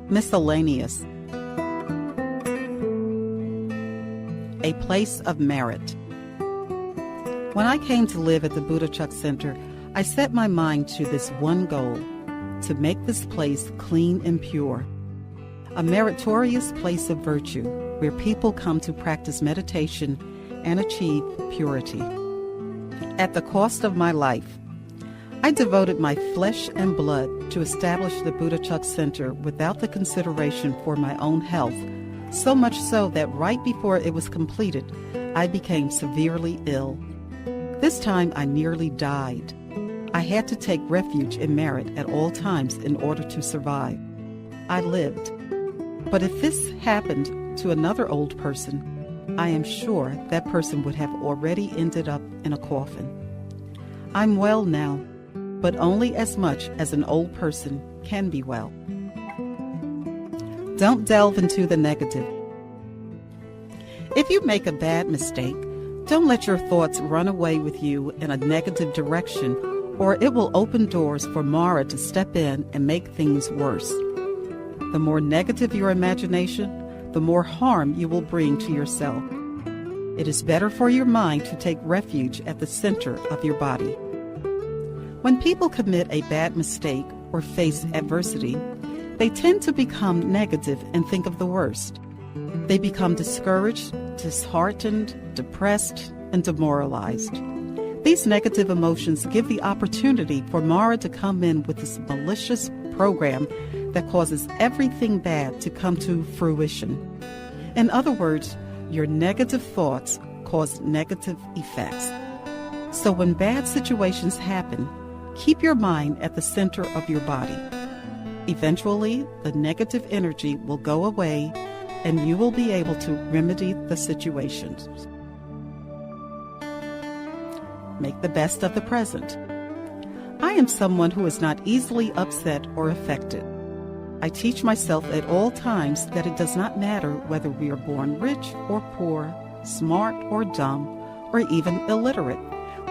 Miscellaneous. A place of merit. When I came to live at the Buddha-Chuck Center, I set my mind to this one goal: to make this place clean and pure. A meritorious place of virtue where people come to practice meditation and achieve purity. At the cost of my life, I devoted my flesh and blood to establish the Buddha-Chuck Center without the consideration for my own health, so much so that right before it was completed, I became severely ill. This time I nearly died. I had to take refuge in merit at all times in order to survive. I lived. But if this happened to another old person, I am sure that person would have already ended up in a coffin. I'm well now, but only as much as an old person can be well. Don't delve into the negative. If you make a bad mistake, don't let your thoughts run away with you in a negative direction, or it will open doors for Mara to step in and make things worse. The more negative your imagination, the more harm you will bring to yourself. It is better for your mind to take refuge at the center of your body. When people commit a bad mistake or face adversity, they tend to become negative and think of the worst. They become discouraged, disheartened, depressed, and demoralized. These negative emotions give the opportunity for Mara to come in with this malicious program that causes everything bad to come to fruition. In other words, your negative thoughts cause negative effects. So when bad situations happen, keep your mind at the center of your body. Eventually, the negative energy will go away and you will be able to remedy the situations. Make the best of the present. I am someone who is not easily upset or affected. I teach myself at all times that it does not matter whether we are born rich or poor, smart or dumb, or even illiterate.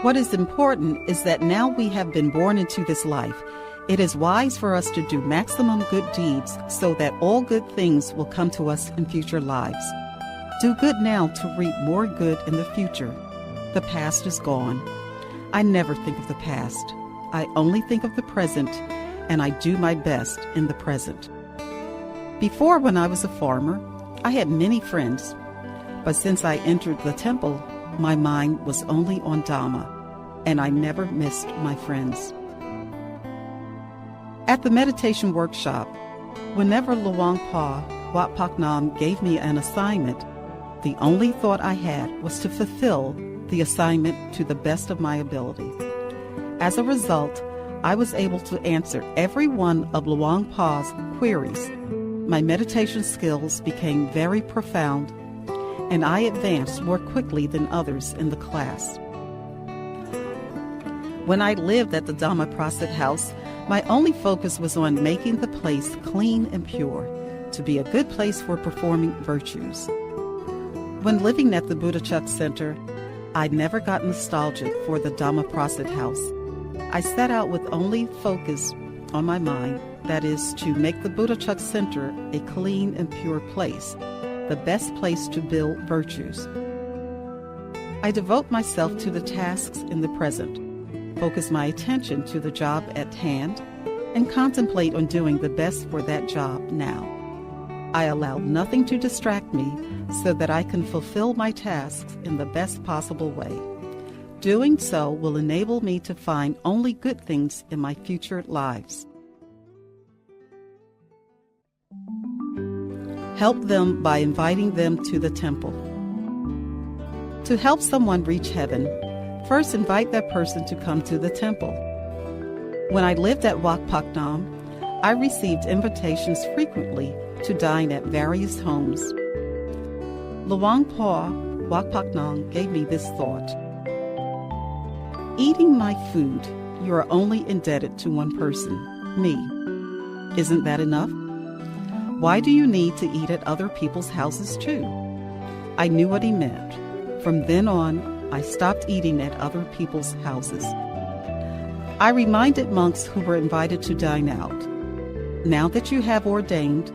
What is important is that now we have been born into this life, it is wise for us to do maximum good deeds so that all good things will come to us in future lives. Do good now to reap more good in the future. The past is gone. I never think of the past. I only think of the present, and I do my best in the present. Before, when I was a farmer, I had many friends, but since I entered the temple, my mind was only on Dhamma, and I never missed my friends. At the meditation workshop, whenever Luang Pa Wat Pak Nam gave me an assignment, the only thought I had was to fulfill the assignment to the best of my ability. As a result, I was able to answer every one of Luang Pa's queries. My meditation skills became very profound, and I advanced more quickly than others in the class. When I lived at the Dhamma Prasit House, my only focus was on making the place clean and pure, to be a good place for performing virtues. When living at the Buddha-Chuck Center, I never got nostalgic for the Dhamma Prasit House. I set out with only focus on my mind, that is, to make the Buddha-Chuck Center a clean and pure place, the best place to build virtues. I devote myself to the tasks in the present, focus my attention to the job at hand, and contemplate on doing the best for that job now. I allow nothing to distract me so that I can fulfill my tasks in the best possible way. Doing so will enable me to find only good things in my future lives. Help them by inviting them to the temple. To help someone reach heaven, first invite that person to come to the temple. When I lived at Wat Pak Nam, I received invitations frequently to dine at various homes. Luang Pa Wat Pak Nam gave me this thought: eating my food, you are only indebted to one person, me. Isn't that enough? Why do you need to eat at other people's houses too? I knew what he meant. From then on, I stopped eating at other people's houses. I reminded monks who were invited to dine out. Now that you have ordained,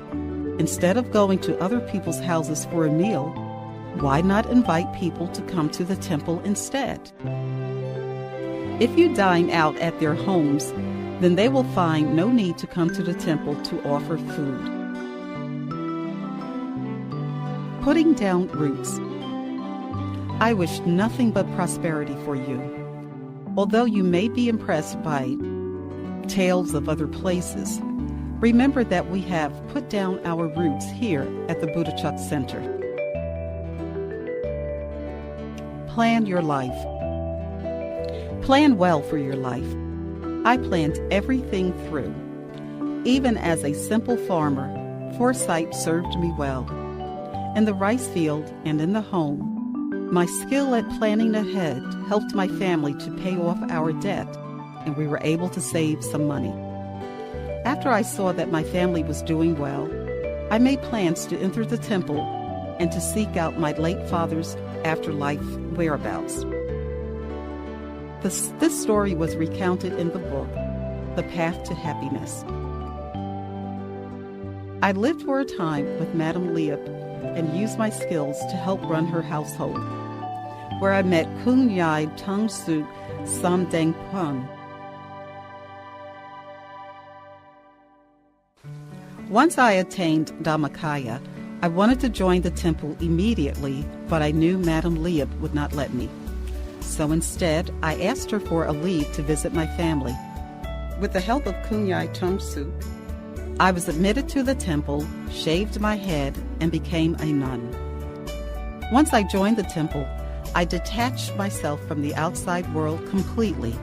instead of going to other people's houses for a meal, why not invite people to come to the temple instead? If you dine out at their homes, then they will find no need to come to the temple to offer food. Putting down roots. I wish nothing but prosperity for you. Although you may be impressed by tales of other places, remember that we have put down our roots here at the Buddhachak Center. Plan your life. Plan well for your life. I planned everything through. Even as a simple farmer, foresight served me well. In the rice field and in the home, my skill at planning ahead helped my family to pay off our debt, and we were able to save some money. After I saw that my family was doing well, I made plans to enter the temple and to seek out my late father's afterlife whereabouts. This story was recounted in the book, The Path to Happiness. I lived for a time with Madame Liep and used my skills to help run her household, where I met Khun Yai Tung Suk Sam Deng Pun. Once I attained Dhammakaya, I wanted to join the temple immediately, but I knew Madame Liep would not let me. So instead, I asked her for a leave to visit my family. With the help of Khun Yai Tung Suk, I was admitted to the temple, shaved my head, and became a nun. Once I joined the temple, I detached myself from the outside world completely,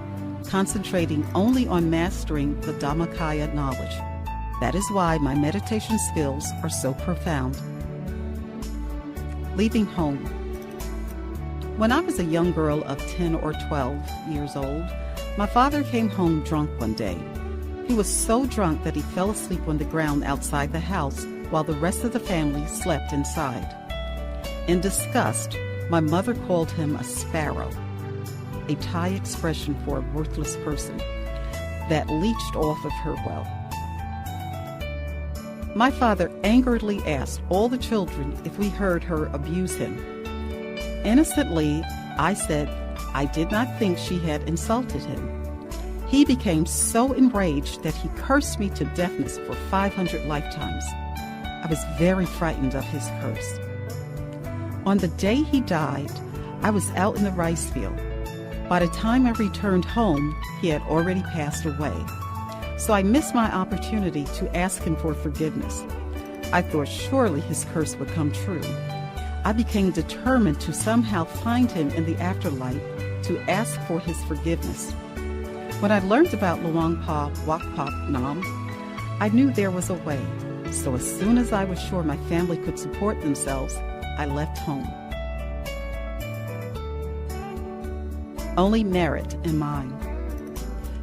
concentrating only on mastering the Dhammakaya knowledge. That is why my meditation skills are so profound. Leaving home. When I was a young girl of 10 or 12 years old, my father came home drunk one day. He was so drunk that he fell asleep on the ground outside the house while the rest of the family slept inside. In disgust, my mother called him a sparrow, a Thai expression for a worthless person that leached off of her wealth. My father angrily asked all the children if we heard her abuse him. Innocently, I said I did not think she had insulted him. He became so enraged that he cursed me to deafness for 500 lifetimes. I was very frightened of his curse. On the day he died, I was out in the rice field. By the time I returned home, he had already passed away. So I missed my opportunity to ask him for forgiveness. I thought surely his curse would come true. I became determined to somehow find him in the afterlife to ask for his forgiveness. When I learned about Luang Pa Wakpak Nam, I knew there was a way. So as soon as I was sure my family could support themselves, I left home. Only merit in mind.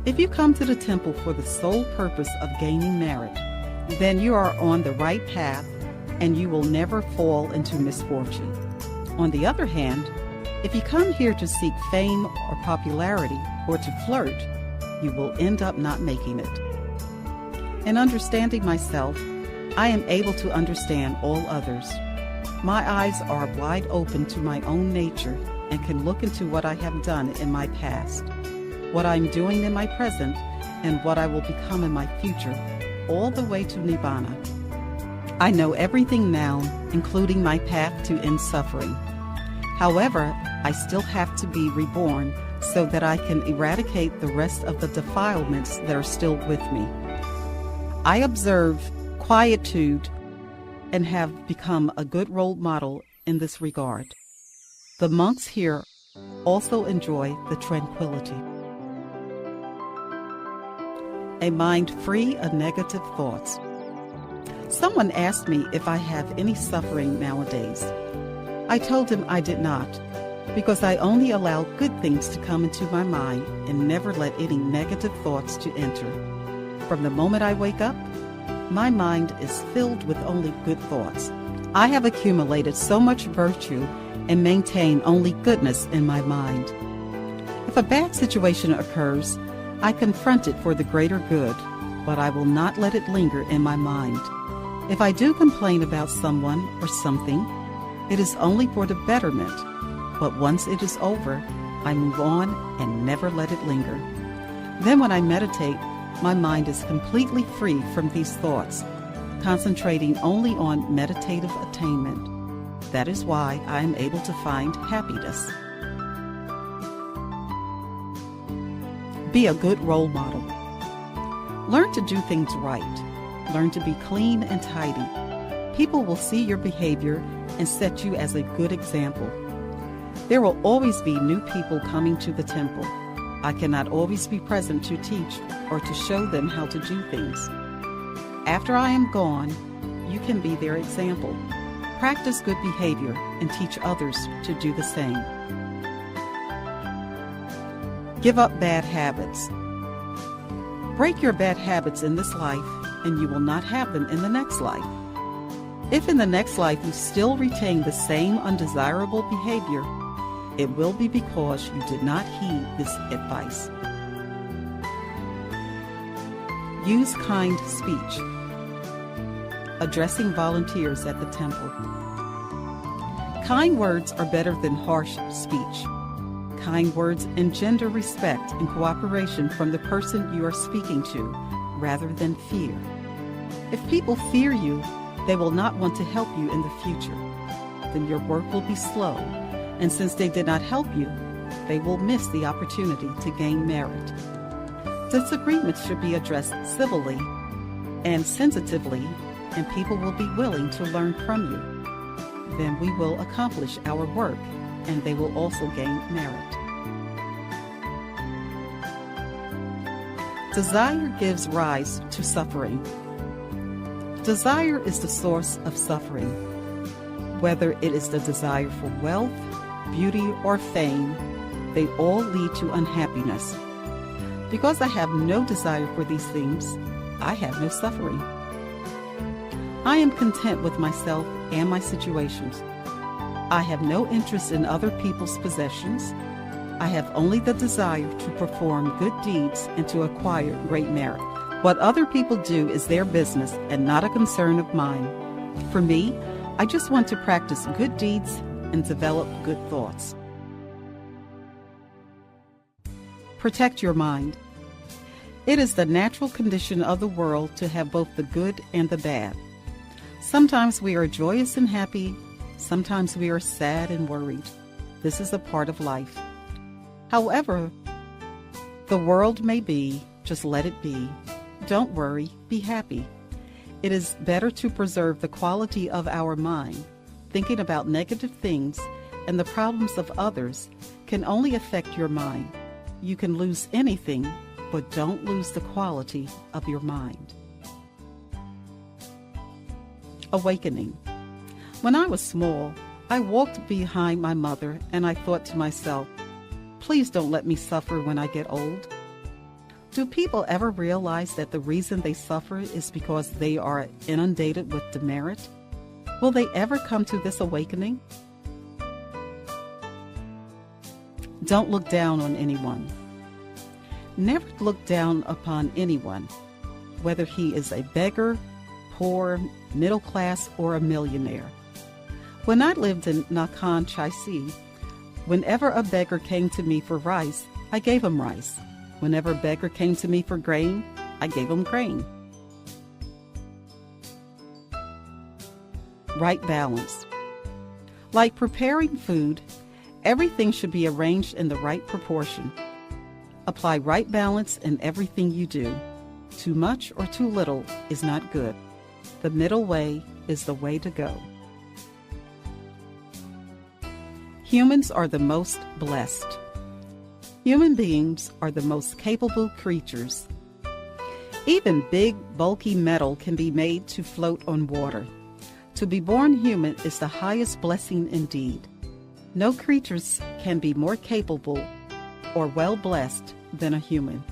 If you come to the temple for the sole purpose of gaining merit, then you are on the right path and you will never fall into misfortune. On the other hand, if you come here to seek fame or popularity or to flirt, you will end up not making it. In understanding myself, I am able to understand all others. My eyes are wide open to my own nature and can look into what I have done in my past, what I'm doing in my present, and what I will become in my future, all the way to Nibbana. I know everything now, including my path to end suffering. However, I still have to be reborn so that I can eradicate the rest of the defilements that are still with me. I observe quietude and have become a good role model in this regard. The monks here also enjoy the tranquility. A mind free of negative thoughts. Someone asked me if I have any suffering nowadays. I told him I did not, because I only allow good things to come into my mind and never let any negative thoughts to enter. From the moment I wake up, my mind is filled with only good thoughts. I have accumulated so much virtue and maintain only goodness in my mind. If a bad situation occurs, I confront it for the greater good, but I will not let it linger in my mind. If I do complain about someone or something, it is only for the betterment, but once it is over, I move on and never let it linger. Then when I meditate, my mind is completely free from these thoughts, concentrating only on meditative attainment. That is why I am able to find happiness. Be a good role model. Learn to do things right. Learn to be clean and tidy. People will see your behavior and set you as a good example. There will always be new people coming to the temple. I cannot always be present to teach or to show them how to do things. After I am gone, you can be their example. Practice good behavior and teach others to do the same. Give up bad habits. Break your bad habits in this life, and you will not have them in the next life. If in the next life you still retain the same undesirable behavior, it will be because you did not heed this advice. Use kind speech. Addressing volunteers at the temple. Kind words are better than harsh speech. Kind words engender respect and cooperation from the person you are speaking to, rather than fear. If people fear you, they will not want to help you in the future. Then your work will be slow, and since they did not help you, they will miss the opportunity to gain merit. Disagreements should be addressed civilly and sensitively, and people will be willing to learn from you. Then we will accomplish our work, and they will also gain merit. Desire gives rise to suffering. Desire is the source of suffering. Whether it is the desire for wealth, beauty, or fame, they all lead to unhappiness. Because I have no desire for these things, I have no suffering. I am content with myself and my situations. I have no interest in other people's possessions. I have only the desire to perform good deeds and to acquire great merit. What other people do is their business and not a concern of mine. For me, I just want to practice good deeds and develop good thoughts. Protect your mind. It is the natural condition of the world to have both the good and the bad. Sometimes we are joyous and happy. Sometimes we are sad and worried. This is a part of life. However the world may be, just let it be. Don't worry, be happy. It is better to preserve the quality of our mind. Thinking about negative things and the problems of others can only affect your mind. You can lose anything, but don't lose the quality of your mind. Awakening. When I was small, I walked behind my mother and I thought to myself, please don't let me suffer when I get old. Do people ever realize that the reason they suffer is because they are inundated with demerit? Will they ever come to this awakening? Don't look down on anyone. Never look down upon anyone, whether he is a beggar, poor, middle class, or a millionaire. When I lived in Nakhon Chai-si, whenever a beggar came to me for rice, I gave him rice. Whenever a beggar came to me for grain, I gave him grain. Right balance. Like preparing food, everything should be arranged in the right proportion. Apply right balance in everything you do. Too much or too little is not good. The middle way is the way to go. Humans are the most blessed. Human beings are the most capable creatures. Even big, bulky metal can be made to float on water. To be born human is the highest blessing indeed. No creatures can be more capable or well blessed than a human.